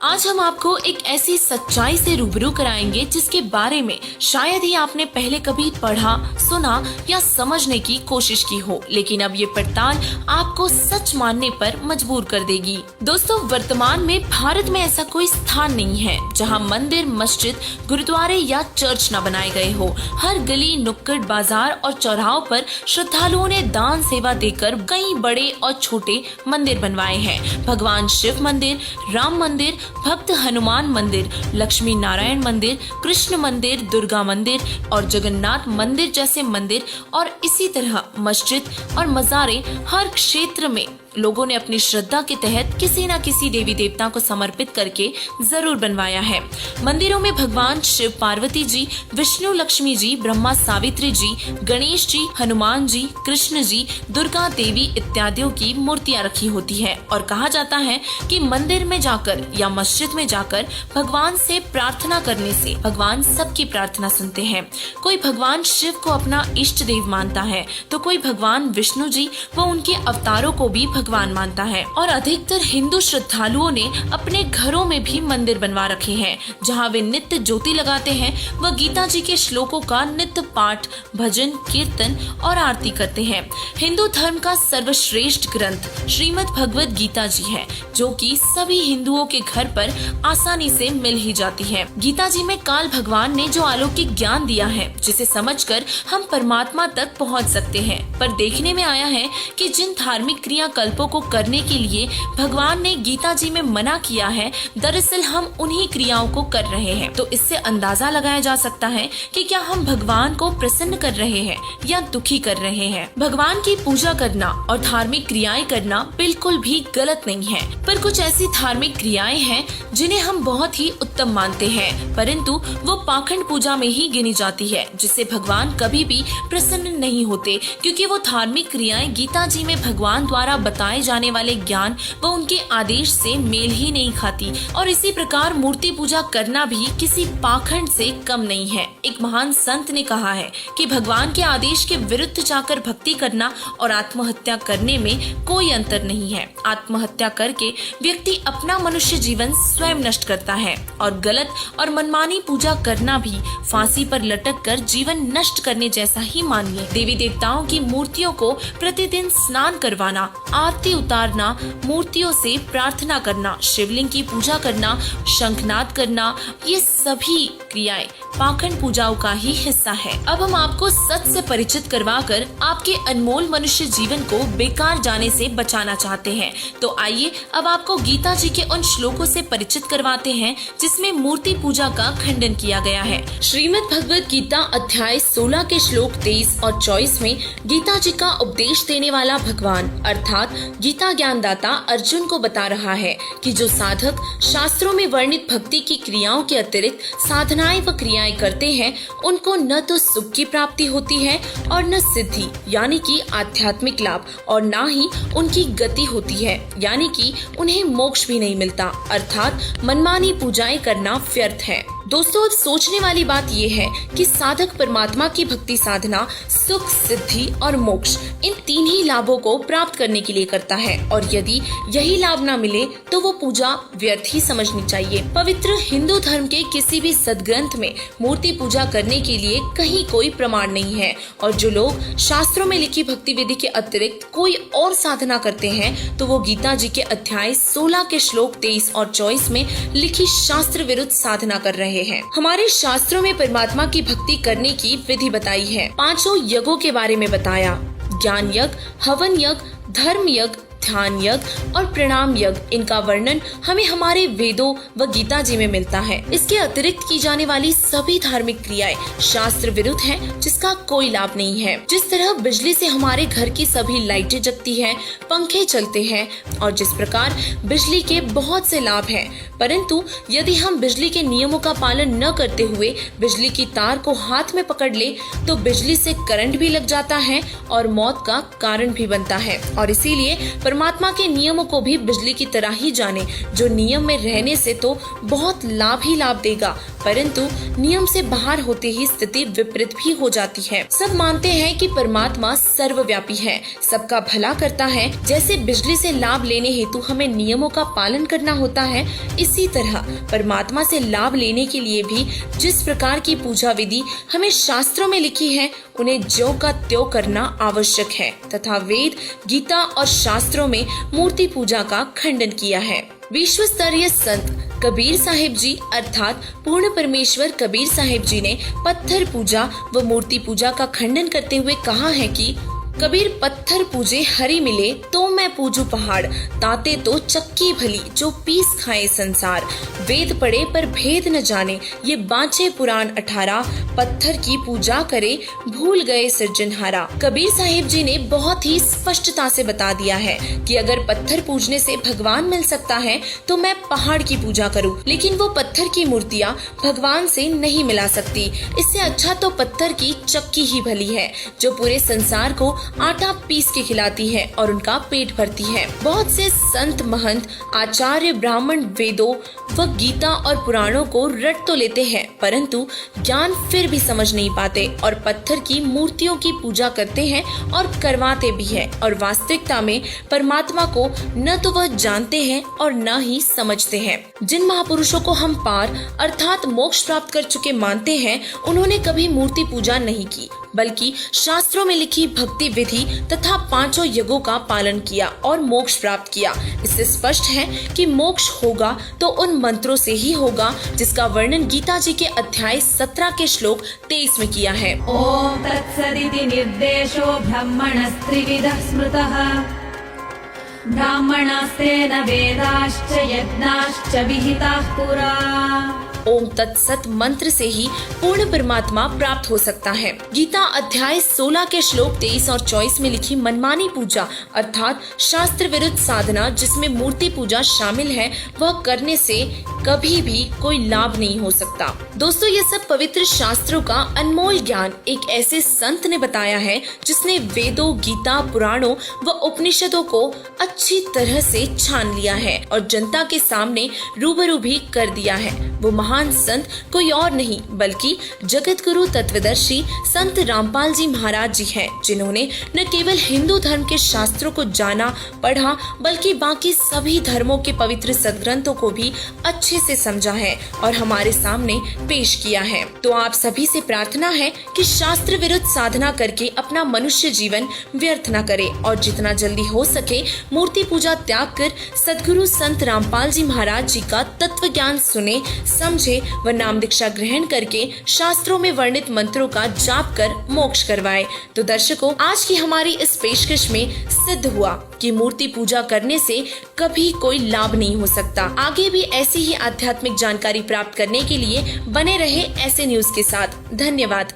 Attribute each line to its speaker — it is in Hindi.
Speaker 1: आज हम आपको एक ऐसी सच्चाई से रूबरू कराएंगे जिसके बारे में शायद ही आपने पहले कभी पढ़ा, सुना या समझने की कोशिश की हो, लेकिन अब ये पड़ताल आपको सच मानने पर मजबूर कर देगी। दोस्तों, वर्तमान में भारत में ऐसा कोई स्थान नहीं है जहां मंदिर, मस्जिद, गुरुद्वारे या चर्च न बनाए गए हो। हर गली, नुक्कड़, बाजार और चौराहों पर श्रद्धालुओं ने दान सेवा देकर कई बड़े और छोटे मंदिर बनवाए हैं। भगवान शिव मंदिर, राम मंदिर, भक्त हनुमान मंदिर, लक्ष्मी नारायण मंदिर, कृष्ण मंदिर, दुर्गा मंदिर और जगन्नाथ मंदिर जैसे मंदिर और इसी तरह मस्जिद और मज़ारे हर क्षेत्र में लोगों ने अपनी श्रद्धा के तहत किसी न किसी देवी देवता को समर्पित करके जरूर बनवाया है। मंदिरों में भगवान शिव, पार्वती जी, विष्णु, लक्ष्मी जी, ब्रह्मा, सावित्री जी, गणेश जी, हनुमान जी, कृष्ण जी, दुर्गा देवी इत्यादियों की मूर्तियां रखी होती है और कहा जाता है कि मंदिर में जाकर या मस्जिद में जाकर भगवान से प्रार्थना करने से भगवान सबकी प्रार्थना सुनते हैं। कोई भगवान शिव को अपना इष्ट देव मानता है तो कोई भगवान विष्णु जी व उनके अवतारों को भी भगवान मानता है और अधिकतर हिंदू श्रद्धालुओं ने अपने घरों में भी मंदिर बनवा रखे हैं जहां वे नित्य ज्योति लगाते हैं व गीता जी के श्लोकों का नित्य पाठ, भजन, कीर्तन और आरती करते हैं। हिंदू धर्म का सर्वश्रेष्ठ ग्रंथ श्रीमद् भगवद गीता जी है, जो कि सभी हिंदुओं के घर पर आसानी से मिल ही जाती है। गीता जी में काल भगवान ने जो अलौकिक ज्ञान दिया है, जिसे समझकर हम परमात्मा तक पहुंच सकते हैं, पर देखने में आया है कि जिन धार्मिक क्रियाकल्पों को करने के लिए भगवान ने गीता जी में मना किया है, दरअसल हम उन्हीं क्रियाओं को कर रहे हैं। तो इससे अंदाजा लगाया जा सकता है कि क्या हम भगवान को प्रसन्न कर रहे हैं या दुखी कर रहे हैं। भगवान की पूजा करना और धार्मिक क्रियाएं करना बिल्कुल भी गलत नहीं है, पर कुछ ऐसी धार्मिक क्रियाएं हैं जिन्हें हम बहुत ही उत्तम मानते हैं, परंतु वो पाखंड पूजा में ही गिनी जाती है, जिससे भगवान कभी भी प्रसन्न नहीं होते, क्योंकि वो धार्मिक क्रियाएं गीता जी में भगवान द्वारा बताए जाने वाले ज्ञान व उनके आदेश से मेल ही नहीं खाती। और इसी प्रकार मूर्ति पूजा करना भी किसी पाखंड से कम नहीं है। एक महान संत ने कहा है कि भगवान के आदेश के विरुद्ध जाकर भक्ति करना और आत्महत्या करने में कोई अंतर नहीं है। आत्महत्या करके व्यक्ति अपना मनुष्य जीवन स्वयं नष्ट करता है और गलत और मनमानी पूजा करना भी फांसी पर लटक कर जीवन नष्ट करने जैसा ही मानिए। देवी देवताओं की मूर्तियों को प्रतिदिन स्नान करवाना, आरती उतारना, मूर्तियों से प्रार्थना करना, शिवलिंग की पूजा करना, शंखनाद करना, ये सभी क्रियाएं पाखंड पूजाओं का ही हिस्सा है। अब हम आपको सच से परिचित करवाकर आपके अनमोल मनुष्य जीवन को बेकार जाने से बचाना चाहते हैं। तो आइए अब आपको गीता जी के उन श्लोकों से परिचित करवाते हैं जिसमें मूर्ति पूजा का खंडन किया गया है। श्रीमद् भगवद गीता अध्याय 16 के श्लोक 23 और 24 में गीता जी का उपदेश देने वाला भगवान अर्थात गीता ज्ञानदाता अर्जुन को बता रहा है कि जो साधक शास्त्रों में वर्णित भक्ति की क्रियाओं के अतिरिक्त साधनाएं व क्रियाएं करते हैं, उनको न तो सुख की प्राप्ति होती है और न सिद्धि यानी कि आध्यात्मिक लाभ, और न ही उनकी गति होती है यानी कि उन्हें मोक्ष भी नहीं मिलता। अर्थात मनमानी पूजाएं करना व्यर्थ है। दोस्तों, अब सोचने वाली बात ये है कि साधक परमात्मा की भक्ति साधना सुख, सिद्धि और मोक्ष इन तीन ही लाभों को प्राप्त करने के लिए करता है, और यदि यही लाभ न मिले तो वो पूजा व्यर्थ ही समझनी चाहिए। पवित्र हिंदू धर्म के किसी भी सदग्रंथ में मूर्ति पूजा करने के लिए कहीं कोई प्रमाण नहीं है, और जो लोग शास्त्रों में लिखी भक्ति विधि के अतिरिक्त कोई और साधना करते हैं तो वो गीता जी के अध्याय 16 के श्लोक 23 और 24 में लिखी शास्त्र विरुद्ध साधना कर रहे हैं। हमारे शास्त्रों में परमात्मा की भक्ति करने की विधि बताई है। 5 यज्ञों के बारे में बताया, ज्ञान यज्ञ, हवन यज्ञ, धर्म यज्ञ, ध्यान यज्ञ और प्रणाम यज्ञ। इनका वर्णन हमें हमारे वेदों व गीता जी में मिलता है। इसके अतिरिक्त की जाने वाली सभी धार्मिक क्रियाएं शास्त्र विरुद्ध हैं, जिसका कोई लाभ नहीं है। जिस तरह बिजली से हमारे घर की सभी लाइटें जगती हैं, पंखे चलते हैं, और जिस प्रकार बिजली के बहुत से लाभ हैं, परंतु यदि हम बिजली के नियमों का पालन न करते हुए बिजली की तार को हाथ में पकड़ ले तो बिजली से करंट भी लग जाता है और मौत का कारण भी बनता है। और इसीलिए परमात्मा के नियमों को भी बिजली की तरह ही जाने, जो नियम में रहने से तो बहुत लाभ ही लाभ देगा, परंतु नियम से बाहर होते ही स्थिति विपरीत भी हो जाती है। सब मानते हैं कि परमात्मा सर्वव्यापी है, सबका भला करता है। जैसे बिजली से लाभ लेने हेतु हमें नियमों का पालन करना होता है, इसी तरह परमात्मा से लाभ लेने के लिए भी जिस प्रकार की पूजा विधि हमें शास्त्रों में लिखी है, उन्हें ज्यों का त्यों करना आवश्यक है तथा वेद, गीता और शास्त्रों में मूर्ति पूजा का खंडन किया है। विश्व स्तरीय संत कबीर साहिब जी अर्थात पूर्ण परमेश्वर कबीर साहिब जी ने पत्थर पूजा व मूर्ति पूजा का खंडन करते हुए कहा है कि कबीर पत्थर पूजे हरि मिले तो मैं पूजू पहाड़, ताते तो चक्की भली जो पीस खाए संसार। वेद पढ़े पर भेद न जाने, ये बांचे पुराण 18, पत्थर की पूजा करे भूल गए सृजनहारा। कबीर साहिब जी ने बहुत ही स्पष्टता से बता दिया है कि अगर पत्थर पूजने से भगवान मिल सकता है तो मैं पहाड़ की पूजा करूं, लेकिन वो पत्थर की मूर्तियां भगवान से नहीं मिला सकती। इससे अच्छा तो पत्थर की चक्की ही भली है जो पूरे संसार को आटा पीस के खिलाती है और उनका पेट भरती है। बहुत से संत महंत आचार्य ब्राह्मण वेदों व गीता और पुराणों को रट तो लेते हैं, परंतु ज्ञान फिर भी समझ नहीं पाते और पत्थर की मूर्तियों की पूजा करते हैं और करवाते भी हैं और वास्तविकता में परमात्मा को न तो वह जानते हैं और न ही समझते हैं। जिन महापुरुषों को हम पार अर्थात मोक्ष प्राप्त कर चुके मानते हैं, उन्होंने कभी मूर्ति पूजा नहीं की, बल्कि शास्त्रों में लिखी भक्ति विधि तथा 5 यज्ञों का पालन किया और मोक्ष प्राप्त किया। इससे स्पष्ट है कि मोक्ष होगा तो उन मंत्रों से ही होगा जिसका वर्णन गीता जी के अध्याय 17 के श्लोक 23 में किया है।
Speaker 2: ओम तत्सदिति निर्देशो ब्रह्मणस्त्रिविधः स्मृतः ब्राह्मणास्तेन वेदाश्च यज्ञाश्च विहिताः पुरा।
Speaker 1: ओम तत्सत मंत्र से ही पूर्ण परमात्मा प्राप्त हो सकता है। गीता अध्याय 16 के श्लोक 23 और 24 में लिखी मनमानी पूजा अर्थात शास्त्र विरुद्ध साधना जिसमें मूर्ति पूजा शामिल है, वह करने से कभी भी कोई लाभ नहीं हो सकता। दोस्तों, ये सब पवित्र शास्त्रों का अनमोल ज्ञान एक ऐसे संत ने बताया है जिसने वेदों, गीता, पुराणों व उपनिषदों को अच्छी तरह से छान लिया है और जनता के सामने रूबरू भी कर दिया है। वो महान संत कोई और नहीं बल्कि जगत गुरु तत्वदर्शी संत रामपाल जी महाराज जी हैं, जिन्होंने न केवल हिंदू धर्म के शास्त्रों को जाना पढ़ा बल्कि बाकी सभी धर्मों के पवित्र सदग्रंथों को भी अच्छे से समझा है और हमारे सामने पेश किया है। तो आप सभी से प्रार्थना है कि शास्त्र विरुद्ध साधना करके अपना मनुष्य जीवन व्यर्थ न करे और जितना जल्दी हो सके मूर्ति पूजा त्याग कर सदगुरु संत रामपाल जी महाराज जी का तत्व ज्ञान सुने, समझे व नाम दीक्षा ग्रहण करके शास्त्रों में वर्णित मंत्रों का जाप कर मोक्ष करवाए। तो दर्शकों, आज की हमारी इस पेशकश में सिद्ध हुआ कि मूर्ति पूजा करने से कभी कोई लाभ नहीं हो सकता। आगे भी ऐसी ही आध्यात्मिक जानकारी प्राप्त करने के लिए बने रहे ऐसे न्यूज के साथ। धन्यवाद।